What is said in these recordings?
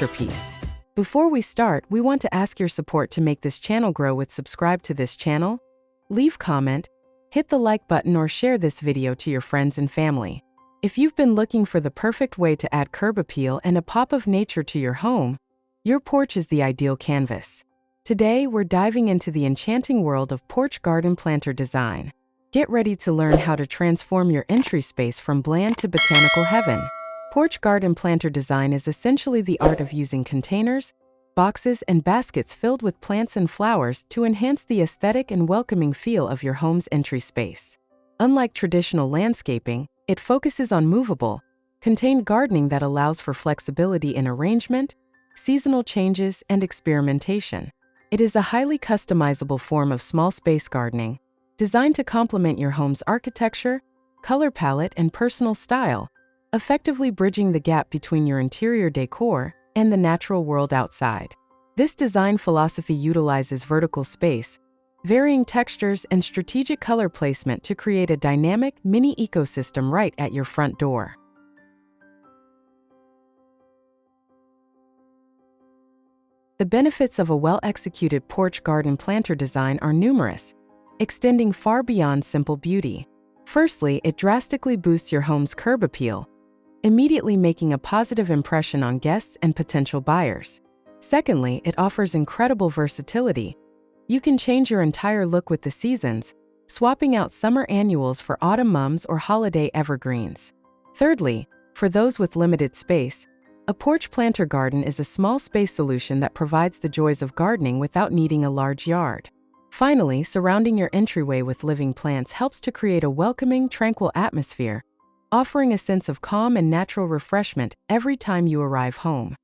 masterpiece. Before we start, we want to ask your support to make this channel grow with subscribe to this channel, leave comment, hit the like button or share this video to your friends and family. If you've been looking for the perfect way to add curb appeal and a pop of nature to your home, your porch is the ideal canvas. Today, we're diving into the enchanting world of Porch Garden Planter Design. Get ready to learn how to transform your entry space from bland to botanical heaven. Porch Garden Planter Design is essentially the art of using containers, boxes, and baskets filled with plants and flowers to enhance the aesthetic and welcoming feel of your home's entry space. Unlike traditional landscaping, it focuses on movable, contained gardening that allows for flexibility in arrangement, seasonal changes, and experimentation. It is a highly customizable form of small space gardening, designed to complement your home's architecture, color palette, and personal style, effectively bridging the gap between your interior decor and the natural world outside. This design philosophy utilizes vertical space, varying textures, and strategic color placement to create a dynamic mini ecosystem right at your front door. The benefits of a well-executed porch garden planter design are numerous, extending far beyond simple beauty. Firstly, it drastically boosts your home's curb appeal, immediately making a positive impression on guests and potential buyers. Secondly, it offers incredible versatility. You can change your entire look with the seasons, swapping out summer annuals for autumn mums or holiday evergreens. Thirdly, for those with limited space, a porch planter garden is a small space solution that provides the joys of gardening without needing a large yard. Finally, surrounding your entryway with living plants helps to create a welcoming, tranquil atmosphere, offering a sense of calm and natural refreshment every time you arrive home.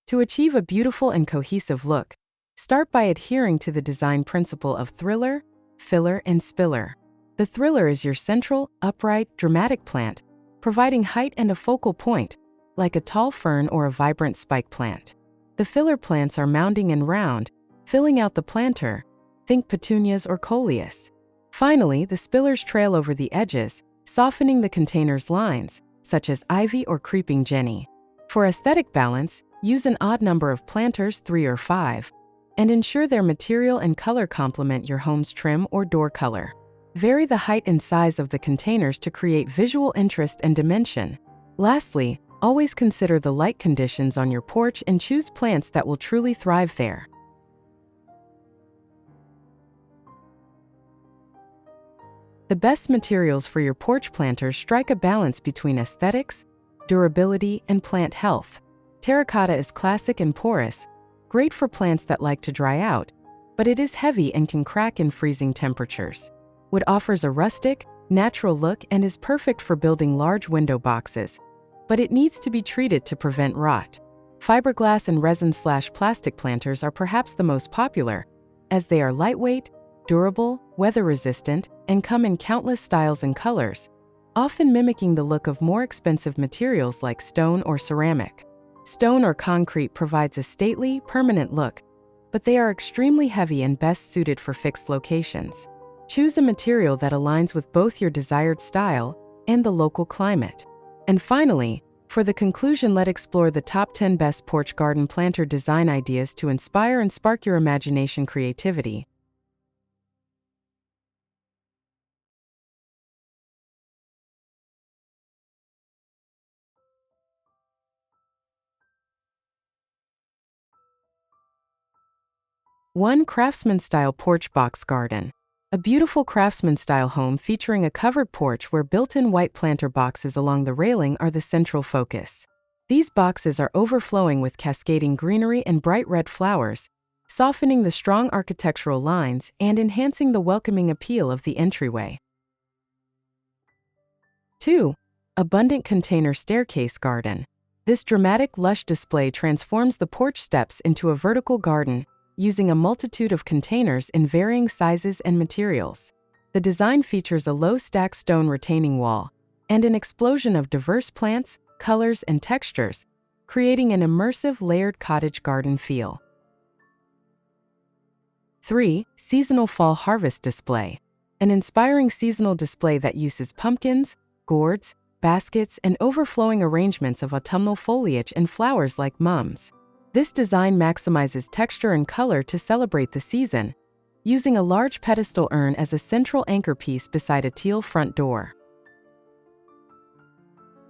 To achieve a beautiful and cohesive look, start by adhering to the design principle of thriller, filler, and spiller. The thriller is your central, upright, dramatic plant, providing height and a focal point, like a tall fern or a vibrant spike plant. The filler plants are mounding and round, filling out the planter. Think petunias or coleus. Finally, the spillers trail over the edges, softening the container's lines, such as ivy or creeping jenny. For aesthetic balance, use an odd number of planters, 3 or 5, and ensure their material and color complement your home's trim or door color. Vary the height and size of the containers to create visual interest and dimension. Lastly, always consider the light conditions on your porch and choose plants that will truly thrive there. The best materials for your porch planters strike a balance between aesthetics, durability, and plant health. Terracotta is classic and porous, great for plants that like to dry out, but it is heavy and can crack in freezing temperatures. Wood offers a rustic, natural look and is perfect for building large window boxes, but it needs to be treated to prevent rot. Fiberglass and resin/plastic planters are perhaps the most popular, as they are lightweight, durable, weather-resistant, and come in countless styles and colors, often mimicking the look of more expensive materials like stone or ceramic. Stone or concrete provides a stately, permanent look, but they are extremely heavy and best suited for fixed locations. Choose a material that aligns with both your desired style and the local climate. And finally, for the conclusion, let's explore the top 10 best porch garden planter design ideas to inspire and spark your imagination creativity. One, Craftsman-style porch box garden. A beautiful craftsman-style home featuring a covered porch where built-in white planter boxes along the railing are the central focus. These boxes are overflowing with cascading greenery and bright red flowers, softening the strong architectural lines and enhancing the welcoming appeal of the entryway. 2. Abundant container staircase garden. This dramatic, lush display transforms the porch steps into a vertical garden, using a multitude of containers in varying sizes and materials. The design features a low-stack stone retaining wall and an explosion of diverse plants, colors, and textures, creating an immersive layered cottage garden feel. 3. Seasonal fall harvest display. An inspiring seasonal display that uses pumpkins, gourds, baskets, and overflowing arrangements of autumnal foliage and flowers like mums. This design maximizes texture and color to celebrate the season, using a large pedestal urn as a central anchor piece beside a teal front door.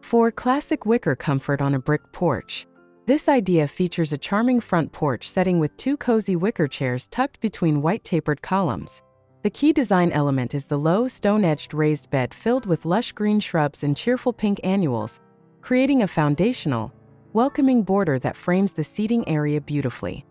4. Classic wicker comfort on a brick porch. This idea features a charming front porch setting with 2 cozy wicker chairs tucked between white tapered columns. The key design element is the low, stone-edged raised bed filled with lush green shrubs and cheerful pink annuals, creating a foundational, welcoming border that frames the seating area beautifully.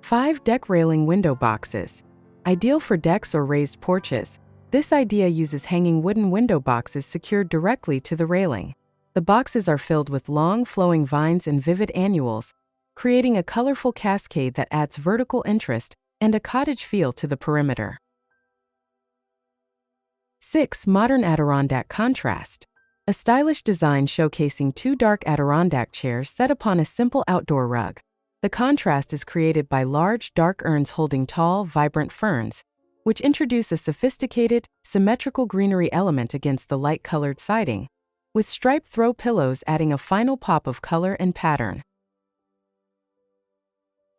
5. Deck railing window boxes. Ideal for decks or raised porches, this idea uses hanging wooden window boxes secured directly to the railing. The boxes are filled with long, flowing vines and vivid annuals, creating a colorful cascade that adds vertical interest and a cottage feel to the perimeter. 6. Modern Adirondack contrast. A stylish design showcasing 2 dark Adirondack chairs set upon a simple outdoor rug. The contrast is created by large, dark urns holding tall, vibrant ferns, which introduce a sophisticated, symmetrical greenery element against the light-colored siding, with striped throw pillows adding a final pop of color and pattern.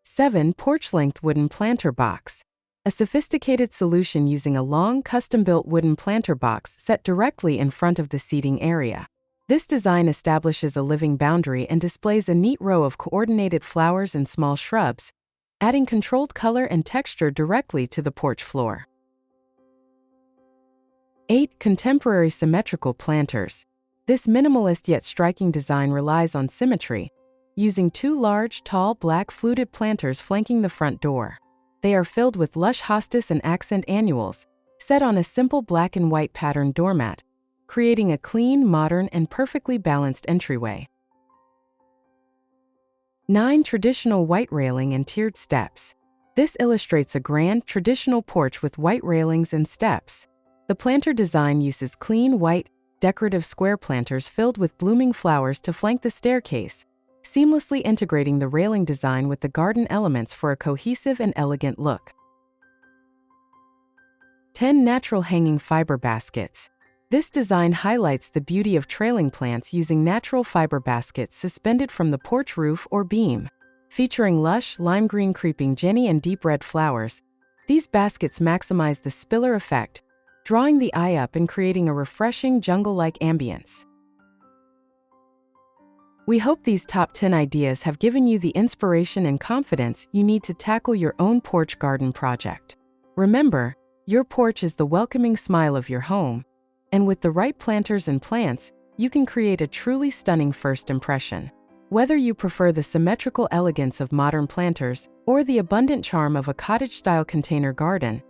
7. Porch-length wooden planter box. A sophisticated solution using a long, custom-built wooden planter box set directly in front of the seating area. This design establishes a living boundary and displays a neat row of coordinated flowers and small shrubs, adding controlled color and texture directly to the porch floor. 8. Contemporary symmetrical planters. This minimalist yet striking design relies on symmetry, using 2 large, tall, black fluted planters flanking the front door. They are filled with lush hostas and accent annuals, set on a simple black and white patterned doormat, creating a clean, modern, and perfectly balanced entryway. 9. Traditional white railing and tiered steps. This illustrates a grand, traditional porch with white railings and steps. The planter design uses clean, white, decorative square planters filled with blooming flowers to flank the staircase, seamlessly integrating the railing design with the garden elements for a cohesive and elegant look. 10. Natural hanging fiber baskets. This design highlights the beauty of trailing plants using natural fiber baskets suspended from the porch roof or beam. Featuring lush, lime green creeping jenny and deep red flowers, these baskets maximize the spiller effect, drawing the eye up and creating a refreshing jungle-like ambience. We hope these top 10 ideas have given you the inspiration and confidence you need to tackle your own porch garden project. Remember, your porch is the welcoming smile of your home, and with the right planters and plants, you can create a truly stunning first impression. Whether you prefer the symmetrical elegance of modern planters or the abundant charm of a cottage-style container garden,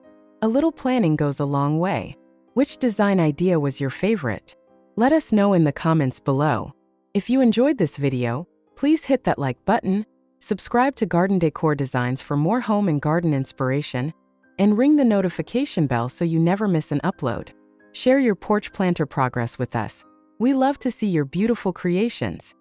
a little planning goes a long way. Which design idea was your favorite? Let us know in the comments below. If you enjoyed this video, please hit that like button, subscribe to Garden Decor Designs for more home and garden inspiration, and ring the notification bell so you never miss an upload. Share your porch planter progress with us. We love to see your beautiful creations.